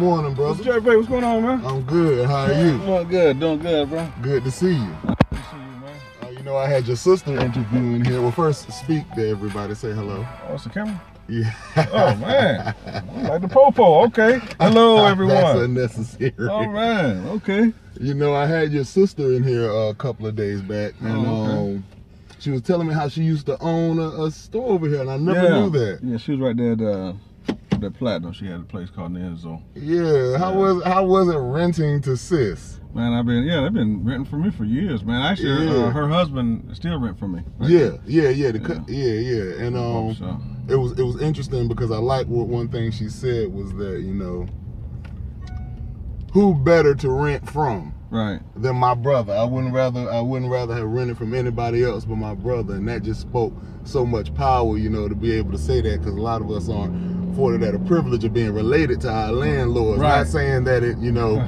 morning, brother. What's JB? What's going on, man? I'm good. How are you? Doing good, bro. Good to see you. Good to see you, man. You know, I had your sister interviewing here. Well, first, speak to everybody. Say hello. Oh, it's the camera? Yeah. Oh, man. Like the popo. Okay. Hello, everyone. That's unnecessary. Oh, man. Okay. You know, I had your sister in here a couple of days back, and she was telling me how she used to own a store over here, and I never knew that. Yeah, she was right there at that Platinum. She had a place called the End Zone. Yeah. How was it renting to sis? Man, they've been renting for me for years, man. Actually, her husband still rent for me. Right? Yeah. And it was interesting because I like what one thing she said was that, you know, who better to rent from than my brother? I wouldn't rather have rented from anybody else but my brother, and that just spoke so much power, you know, to be able to say that, because a lot of us aren't afforded that a privilege of being related to our landlords. Not saying that it, you know,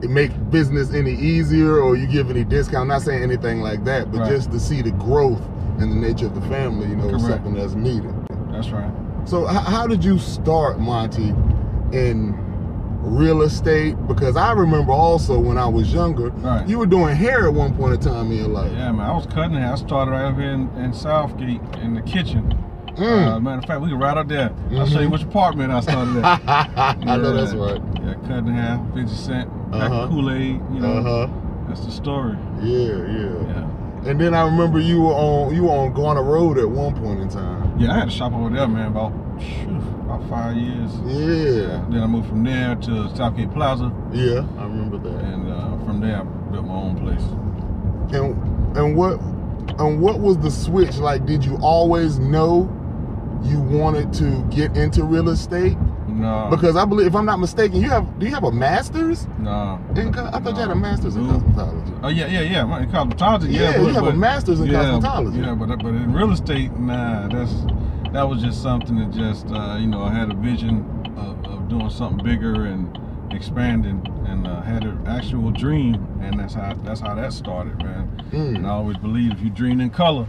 it make business any easier or you give any discount. Not saying anything like that, but just to see the growth and the nature of the family, you know, is something that's needed. That's right. So how did you start, Monte, in real estate? Because I remember also when I was younger, you were doing hair at one point in time in your life. Yeah, man, I was cutting hair. I started right over here in Southgate in the kitchen. Matter of fact, we can right up there. I'll show you which apartment I started at. I know that's right. Yeah, cutting hair, 50 cent, pack of Kool-Aid, you know. That's the story. Yeah. And then I remember you were on Garner Road at one point in time. Yeah, I had a shop over there, man, about 5 years. Yeah. Then I moved from there to Southgate Plaza. Yeah, I remember that. And from there, I built my own place. And what was the switch? Like, did you always know you wanted to get into real estate? No. Because I believe, if I'm not mistaken, do you have a master's? No. I thought you had a master's in cosmetology. Oh, yeah. In cosmetology, yeah. You have a master's in cosmetology. Yeah, but in real estate, nah, that was just something that just, you know, I had a vision of doing something bigger and expanding, and had an actual dream, and that's how that started, man. And I always believe if you dream in color,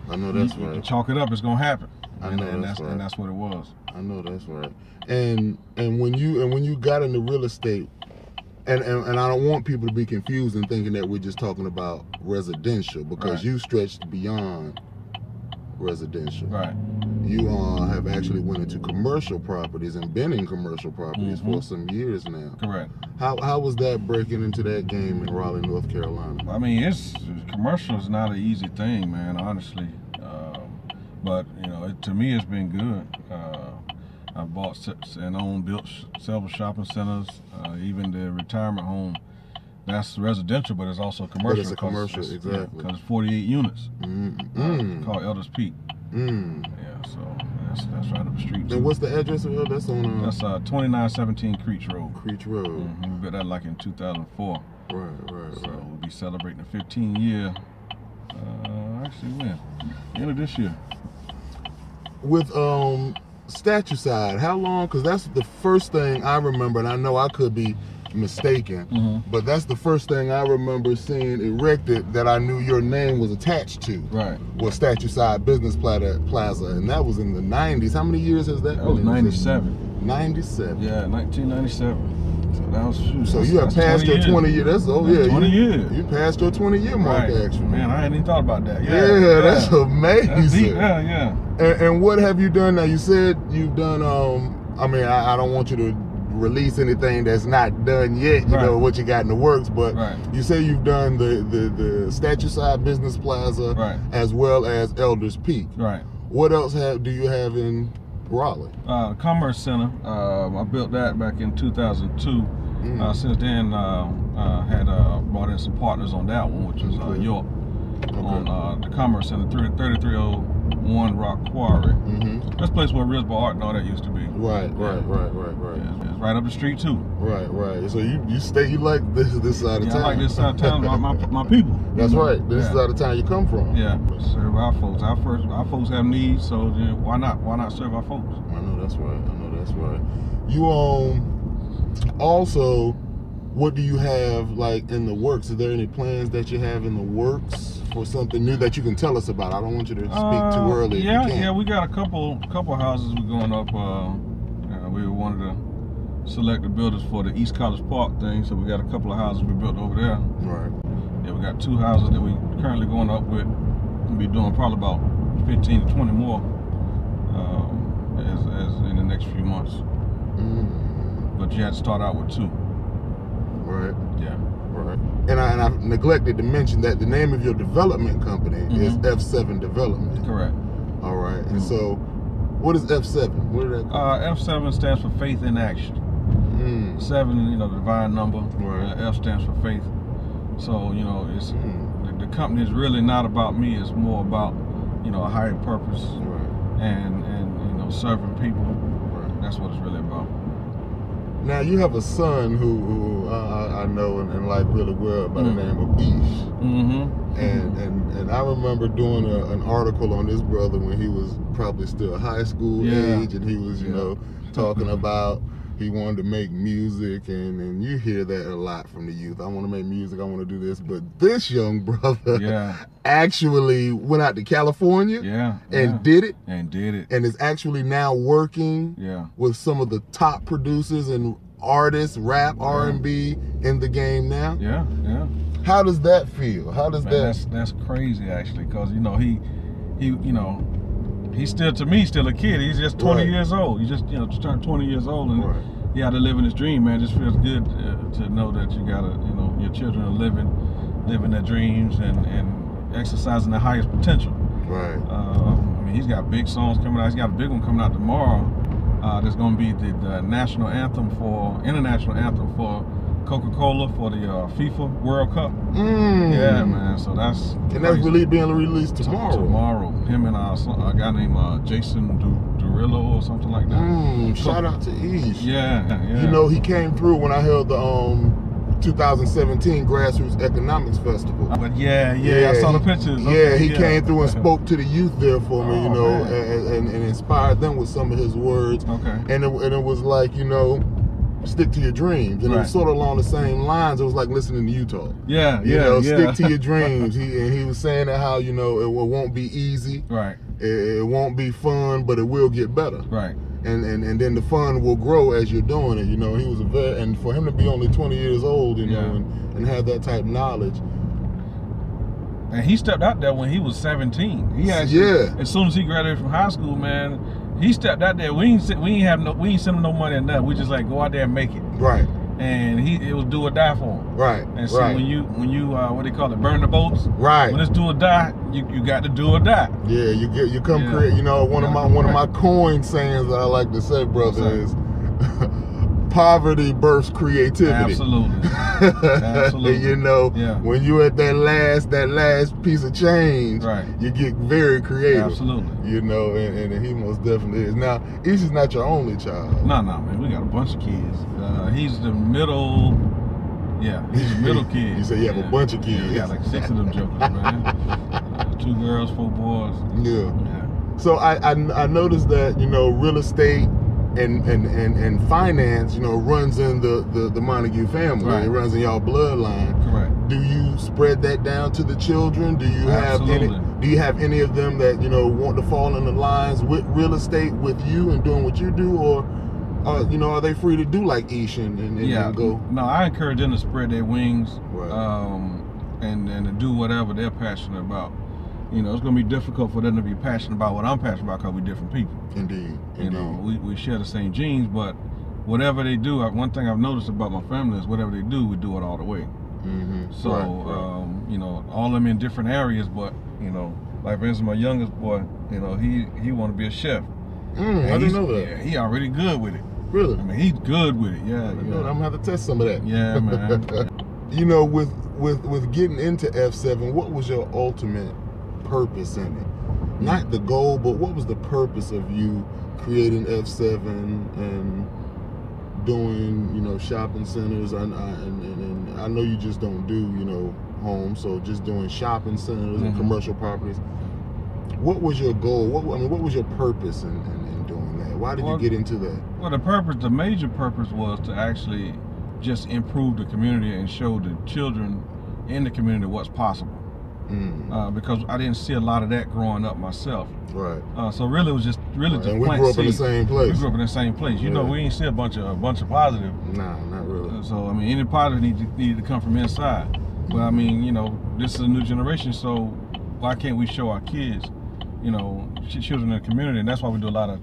I know that's right. You chalk it up, it's gonna happen. And that's what it was. I know that's right. And when you got into real estate, and I don't want people to be confused and thinking that we're just talking about residential, because you stretched beyond residential. Right. You have actually went into commercial properties and been in commercial properties for some years now. Correct. How was that breaking into that game in Raleigh, North Carolina? I mean, commercial is not an easy thing, man, honestly. But you know, to me, it's been good. I bought and built several shopping centers, even the retirement home. That's residential, but it's also commercial. But it's a commercial, exactly. Because it's 48 units. Called Elders Peak. Yeah, so that's right up the street. And what's the address of it? That's on. That's 2917 Creech Road. Creech Road. We built that like in 2004. Right. So we'll be celebrating the 15-year. Actually, when? The end of this year. With statue side, how long? Because that's the first thing I remember, and I know I could be mistaken, but that's the first thing I remember seeing erected that I knew your name was attached to. Was Statue Side Business Plaza, and that was in the 90s. How many years has that been? That was 97. 97. Yeah, 1997. So that was. So you have passed your 20 years. That's 20 years. You passed your 20-year mark, actually. Man, I hadn't even thought about that. Yeah, that's amazing. That's deep. Yeah. And what have you done now? You said you've done. I mean, I don't want you to release anything that's not done yet. You know what you got in the works, but you say you've done the Statue Side Business Plaza, as well as Elders Peak. What else do you have in Raleigh? Commerce Center. I built that back in 2002. Since then, had brought in some partners on that one, which was York, on the Commerce Center, 3301 Rock Quarry. That's the place where Risborough Art and all that used to be. Right. Yeah, it's right up the street too. Right. So you like this side of town? I like this side of town. my people. That's right. This is out of town you come from. Yeah. Serve our folks. Our folks have needs, so then why not serve our folks? I know that's right. You also, what do you have like in the works? Are there any plans that you have in the works for something new that you can tell us about? I don't want you to speak too early. Yeah, we got a couple houses we're going up. We were one of the selected builders for the East College Park thing, so we got a couple of houses we built over there. Right. Yeah, we got 2 houses that we currently going up with. We'll be doing probably about 15 to 20 more as in the next few months. But you had to start out with 2. Right. Yeah. Right. And I neglected to mention that the name of your development company is F7 Development. Correct. All right. And so, what is F7? What is that? F7 stands for faith in action. 7, the divine number. Right. F stands for faith. So, it's the company is really not about me. It's more about, a higher purpose and serving people. Right. That's what it's really about. Now you have a son who I know and like really well by the name of Ish. And I remember doing an article on this brother when he was probably still high school age, and he was talking about he wanted to make music, and you hear that a lot from the youth. I want to make music, I want to do this. But this young brother actually went out to California and did it. And is actually now working with some of the top producers and artists, rap, R&B in the game now. How does that feel? How does That's crazy actually, because he's still, to me, still a kid. He's just 20 years old. He just turned 20 years old, and he had to live in his dream, man. It just feels good to know that you gotta, your children are living their dreams and exercising their highest potential. Right. I mean, he's got big songs coming out. He's got a big one coming out tomorrow. There's gonna be the international anthem for Coca-Cola for the FIFA World Cup. Yeah, man. So that's really being released tomorrow. Tomorrow, him and a guy named Jason Durillo or something like that. Shout out to Ish. Yeah. He came through when I held the 2017 Grassroots Economics Festival. But I saw the pictures. He came through and spoke to the youth there for me, and inspired them with some of his words. And it was like, stick to your dreams, and it was sort of along the same lines. It was like listening to Utah. Stick to your dreams. He was saying that how it won't be easy. Right. It won't be fun, but it will get better. Right. And then the fun will grow as you're doing it. He was and for him to be only 20 years old, and have that type of knowledge. And he stepped out there when he was 17. He actually, as soon as he graduated from high school, man, he stepped out there. We ain't send him no money or nothing. We just like go out there and make it. Right. And it was do or die for him. Right. And so when you what they call it, burn the boats. Right. When it's do or die, you got to do or die. Yeah, you come create. One of my coin sayings that I like to say, brother, is poverty births creativity. Absolutely. Absolutely. When you at that last piece of change, you get very creative. Absolutely. And he most definitely is. Now, Ish is not your only child. No, man. We got a bunch of kids. He's the middle. Yeah, he's the middle kid. You say you have a bunch of kids. We got like 6 of them jokers, man. 2 girls, 4 boys. Yeah. So I noticed that real estate and finance, runs in the Montague family. Right. It runs in y'all bloodline. Correct. Do you spread that down to the children? Do you have any of them that want to fall in the lines with real estate with you and doing what you do, or are they free to do like Ish and go? No, I encourage them to spread their wings, and to do whatever they're passionate about. It's going to be difficult for them to be passionate about what I'm passionate about because we're different people. Indeed. We share the same genes, but whatever they do, one thing I've noticed about my family is whatever they do, we do it all the way. So, all of them in different areas, but, like for instance, my youngest boy, he want to be a chef. I didn't know that. Yeah, he already good with it. Really? I mean, he's good with it. Yeah. I'm going to have to test some of that. Yeah, man. With getting into F7, what was your ultimate purpose in it? Not the goal, but what was the purpose of you creating F7 and doing shopping centers? And I know you just don't do homes, so just doing shopping centers and commercial properties. What was your goal? What was your purpose in doing that? Why did you get into that? Well, the major purpose was to actually just improve the community and show the children in the community what's possible. because I didn't see a lot of that growing up myself. Right. So really, it was just just and we grew up in the same place. We grew up in the same place. You know, we ain't see a bunch of positive. Nah, not really. So I mean, any positive needed to come from inside. But I mean, you know, this is a new generation, so why can't we show our kids, you know, children in the community? And that's why we do a lot of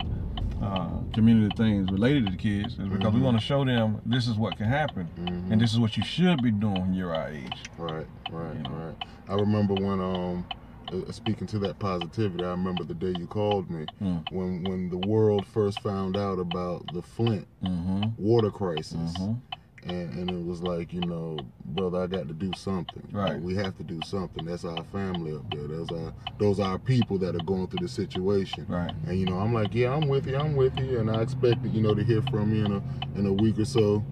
community things related to the kids, is because we want to show them this is what can happen, and this is what you should be doing when you're our age. Right. I remember when speaking to that positivity, I remember the day you called me when the world first found out about the Flint water crisis. And it was like, you know, brother, I got to do something. Right. Like, we have to do something. That's our family up there. Those are our people that are going through the situation. Right. And, you know, I'm like, yeah, I'm with you. And I expected, you know, to hear from you in a week or so.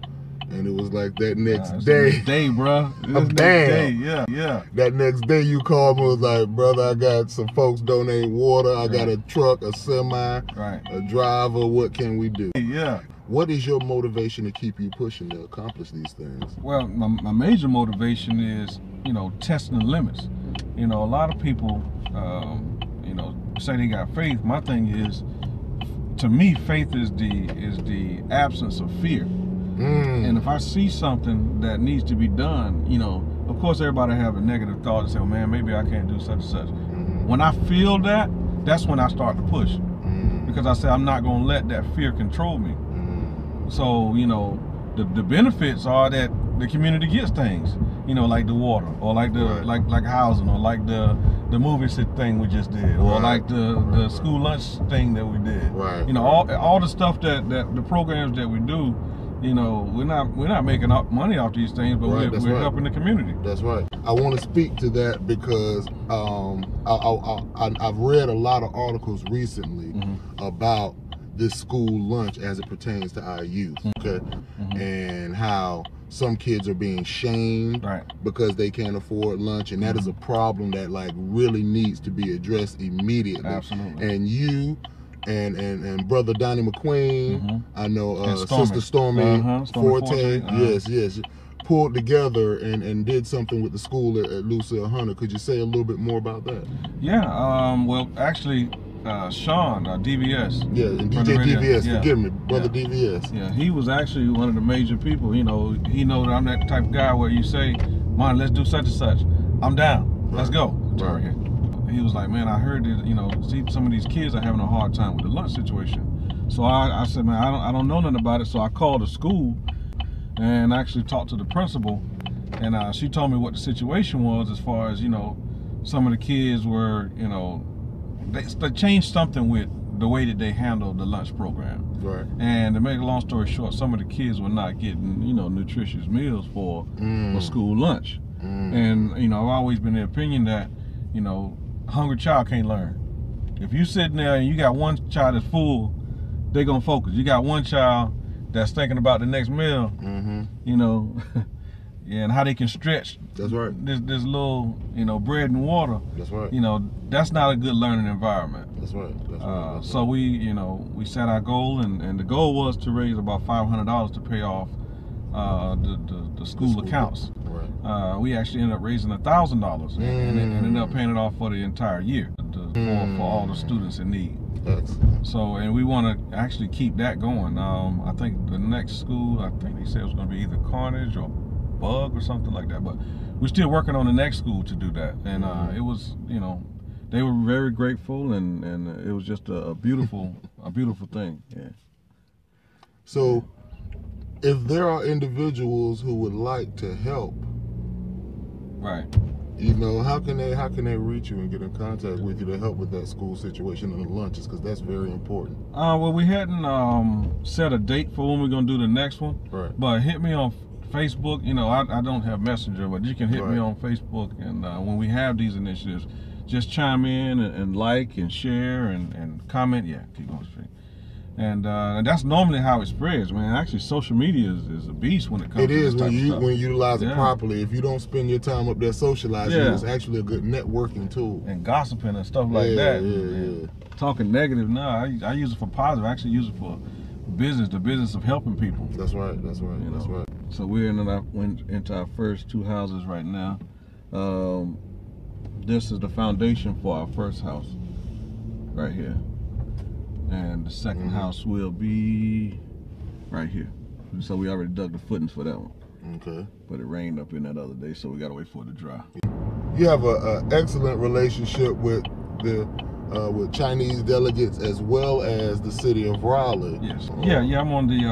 And it was like that next day. Bro. Damn. Day. Yeah. That next day you called me, was like, brother, I got some folks donating water. I got a truck, a semi, a driver. What can we do? Yeah. What is your motivation to keep you pushing to accomplish these things? Well, my major motivation is, you know, testing the limits. You know, a lot of people, you know, say they got faith. My thing is, to me, faith is the absence of fear. And if I see something that needs to be done, you know, of course everybody have a negative thought and say, well, man, maybe I can't do such and such. When I feel that, that's when I start to push. Because I say I'm not going to let that fear control me. So, you know, the benefits are that the community gets things, you know, like the water, or like the like housing, or like the movie thing we just did, or like the school lunch thing that we did. You know, all the stuff that the programs that we do, you know, we're not making money off these things, but we're helping the community. That's right. I want to speak to that because I've read a lot of articles recently about this school lunch as it pertains to our youth, and how some kids are being shamed because they can't afford lunch, and that is a problem that like really needs to be addressed immediately. Absolutely. And you and brother Donnie McQueen, I know Sister Stormy Forte, yes, pulled together and did something with the school at Lucille Hunter. Could you say a little bit more about that? Yeah, well, actually, Sean, DVS. Yeah, and DJ DVS, forgive me, brother DVS. Yeah, he was actually one of the major people. You know, he knows that I'm that type of guy where you say, "Man, let's do such and such." I'm down. Let's go. He was like, "Man, I heard that, you know, see some of these kids are having a hard time with the lunch situation." So I said, "Man, I don't know nothing about it." So I called the school and actually talked to the principal, and she told me what the situation was as far as, you know, some of the kids were, you know, they changed something with the way that they handled the lunch program. And to make a long story short, some of the kids were not getting, you know, nutritious meals for school lunch. And, you know, I've always been the opinion that, you know, a hungry child can't learn. If you sitting there and you got one child that's full, they're gonna focus. You got one child that's thinking about the next meal, you know, and how they can stretch this little, you know, bread and water. You know, that's not a good learning environment. So we, you know, we set our goal, and the goal was to raise about $500 to pay off the school accounts. We actually ended up raising $1,000 and ended up paying it off for the entire year for all the students in need. So, and we want to actually keep that going. I think the next school, I think they said it was going to be either Carnage or Bug or something like that, but we're still working on the next school to do that. And it was, you know, they were very grateful, and it was just a beautiful thing. So if there are individuals who would like to help, you know, how can they reach you and get in contact with you to help with that school situation and the lunches, because that's very important? Well, we hadn't set a date for when we're gonna do the next one, but hit me on Facebook. You know, I don't have Messenger, but you can hit me on Facebook, and when we have these initiatives, just chime in and like and share and comment. Yeah, keep going straight. And that's normally how it spreads, man. Actually, social media is a beast when it comes to this type of stuff. When you utilize it properly. If you don't spend your time up there socializing, it's actually a good networking tool. And gossiping and stuff like that. Talking negative, no, I use it for positive. I actually use it for business, the business of helping people. That's right. So we're into our first 2 houses right now. This is the foundation for our first house, right here. And the second house will be right here. So we already dug the footings for that one. Okay. But it rained up in that other day, so we gotta wait for it to dry. You have an excellent relationship with the with Chinese delegates as well as the city of Raleigh. Yes. Yeah, I'm on the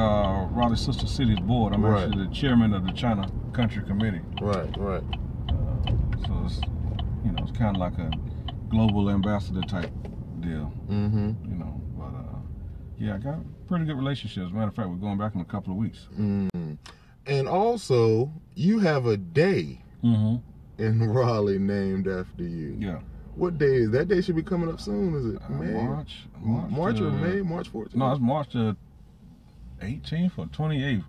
Raleigh Sister Cities board. I'm actually the chairman of the China Country Committee. Right. So it's, you know, it's kind of like a global ambassador type deal. You know, but yeah, I got pretty good relationships. As a matter of fact, we're going back in a couple of weeks. And also, you have a day in Raleigh named after you. Yeah. What day is that? Day should be coming up soon. Is it May? March or May? March 14th? No, it's March the 18th or 28th.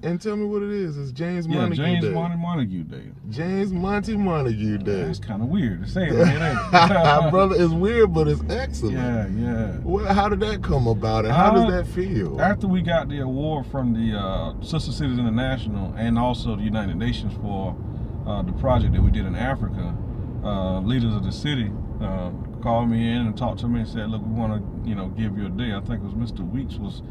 And tell me what it is. It's James Montague Day. James Montague Day. James Montague Day. It's kind of weird to say it, ain't it? Brother, it's weird, but it's excellent. Yeah. Well, how did that come about, and how does that feel? After we got the award from the Sister Cities International and also the United Nations for the project that we did in Africa, leaders of the city called me in and talked to me and said, look, we want to, you know, give you a day. I think it was Mr. Weeks was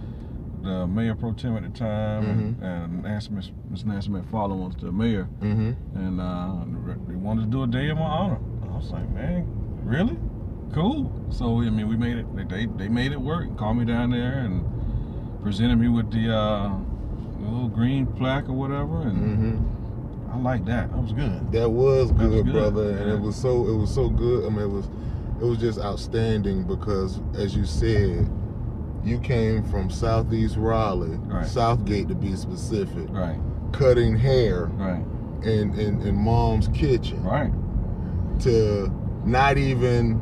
the mayor pro tem at the time, and Miss Nancy McFarland was the mayor, and they wanted to do a day in my honor. I was like, man, really? Cool. So I mean, we made it. They made it work. Called me down there and presented me with the little green plaque or whatever, and I like that. That was good. That was good, brother, and it was so good. I mean, it was just outstanding because, as you said, you came from Southeast Raleigh, Southgate to be specific, cutting hair, in Mom's kitchen, to not even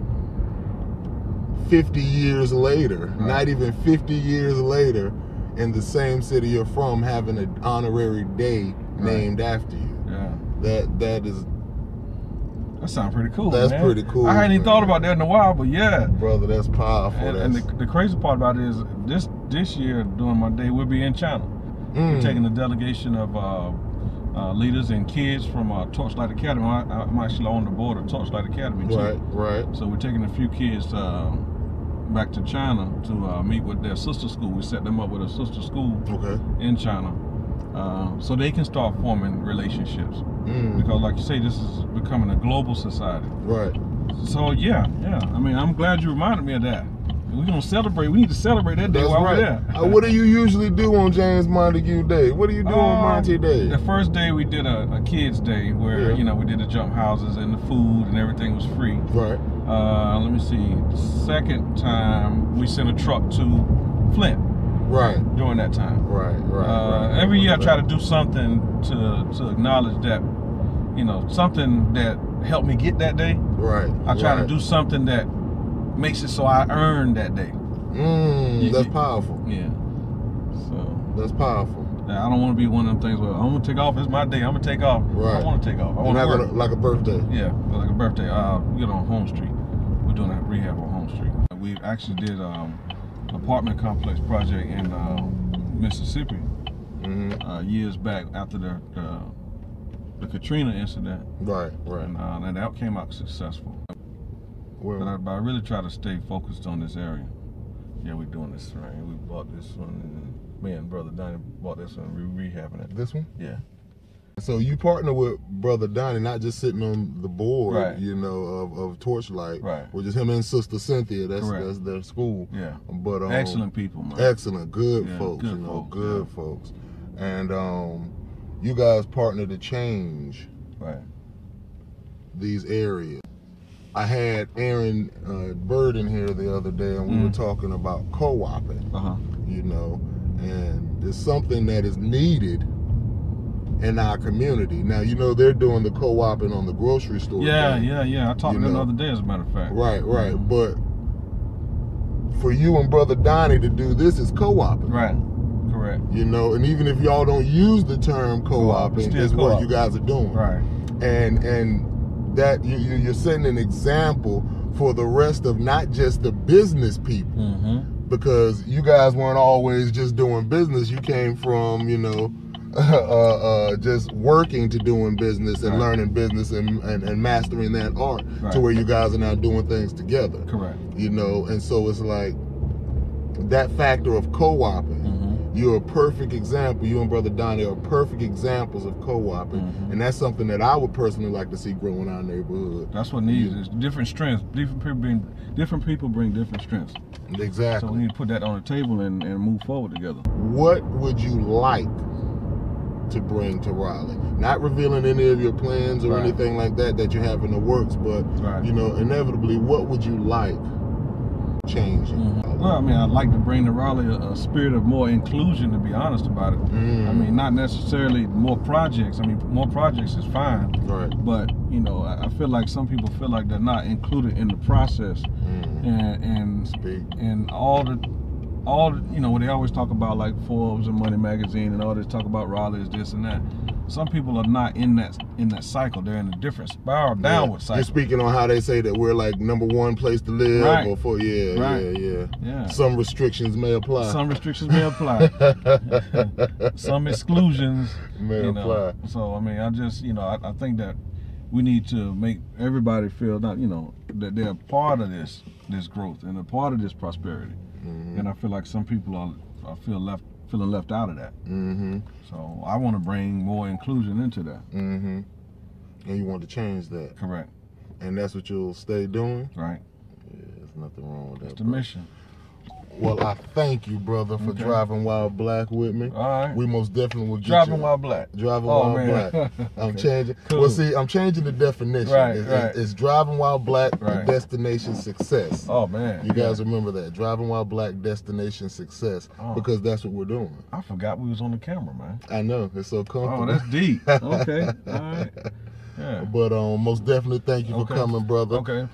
50 years later, not even 50 years later, in the same city you're from, having an honorary day named after you. That sounds pretty cool. That's pretty cool. I hadn't even thought about that in a while, but yeah, brother, that's powerful. And the crazy part about it is this year during my day we'll be in China. We're taking a delegation of leaders and kids from Torchlight Academy. I'm actually on the board of Torchlight Academy too. Right. So we're taking a few kids back to China to meet with their sister school. We set them up with a sister school in China. So they can start forming relationships, because like you say, this is becoming a global society. So yeah, I mean, I'm glad you reminded me of that. We're gonna celebrate. We need to celebrate that day while we're there. What do you usually do on James Montague Day? What do you do on Monte Day? The first day we did a kids day where you know, we did the jump houses and the food and everything was free. Let me see. The second time we sent a truck to Flint. During that time. Every year I try to do something to acknowledge that, you know, something that helped me get that day. I try to do something that makes it so I earn that day. That's powerful. Yeah. So that's powerful. Yeah, I don't want to be one of them things where I'm gonna take off. It's my day. I'm gonna take off. I want to take off. I want to work. Like a birthday. Yeah, like a birthday. We get on Home Street. We're doing a rehab on Home Street. We actually did apartment complex project in Mississippi years back after the Katrina incident. And that came out successful. But I really try to stay focused on this area. Yeah, we're doing this right. We bought this one, and me and Brother Donnie bought this one. We're rehabbing it. This one? Yeah. So you partner with Brother Donnie, not just sitting on the board, you know, of Torchlight, which is him and Sister Cynthia. That's their school. Yeah. But excellent people, man. Excellent, good folks. Good, you know, good folks. And you guys partner to change these areas. I had Aaron Bird in here the other day, and we were talking about co-oping. You know, and it's something that is needed in our community. Now, you know, they're doing the co-oping on the grocery store. Yeah. I talked to them the other day, as a matter of fact. Right. But for you and Brother Donnie to do this is co-oping. Correct. You know, and even if y'all don't use the term co-oping, is what you guys are doing. And that you're setting an example for the rest of not just the business people, because you guys weren't always just doing business. You came from, you know, just working to doing business and learning business and mastering that art to where you guys are now doing things together. Correct. You know, and so it's like that factor of co-oping. You're a perfect example. You and Brother Donnie are perfect examples of co-oping, and that's something that I would personally like to see grow in our neighborhood. That's what needs is different strengths. Different people bring different strengths. Exactly. So we need to put that on the table and move forward together. What would you like to bring to Raleigh? Not revealing any of your plans or anything like that you have in the works, but you know, inevitably, what would you like changing? Well, I mean, I'd like to bring to Raleigh a spirit of more inclusion, to be honest about it. I mean, not necessarily more projects. I mean, more projects is fine, but you know, I feel like some people feel like they're not included in the process, and all the you know, when they always talk about like Forbes and Money Magazine and all this talk about Raleigh is this and that. Some people are not in that cycle. They're in a different spiral, downward cycle. You're speaking on how they say that we're like #1 place to live, or for yeah. Some restrictions may apply. Some restrictions may apply. Some exclusions may apply. So I mean, I just I think that we need to make everybody feel that they're a part of this growth and a part of this prosperity. And I feel like some people are feeling left out of that. So I want to bring more inclusion into that. And you want to change that. Correct. And that's what you'll stay doing? Right. Yeah, there's nothing wrong with that. It's the mission. Well, I thank you, brother, for driving While Black with me. All right. We most definitely will get Driving While Black. Driving While Black. I'm changing. Cool. Well, see, I'm changing the definition. It's Driving While Black, Destination Success. Oh, man. You guys remember that. Driving While Black, Destination Success. Because that's what we're doing. I forgot we was on the camera, man. I know. It's so comfortable. Oh, that's deep. Okay. All right. Yeah. But most definitely thank you for coming, brother. Okay.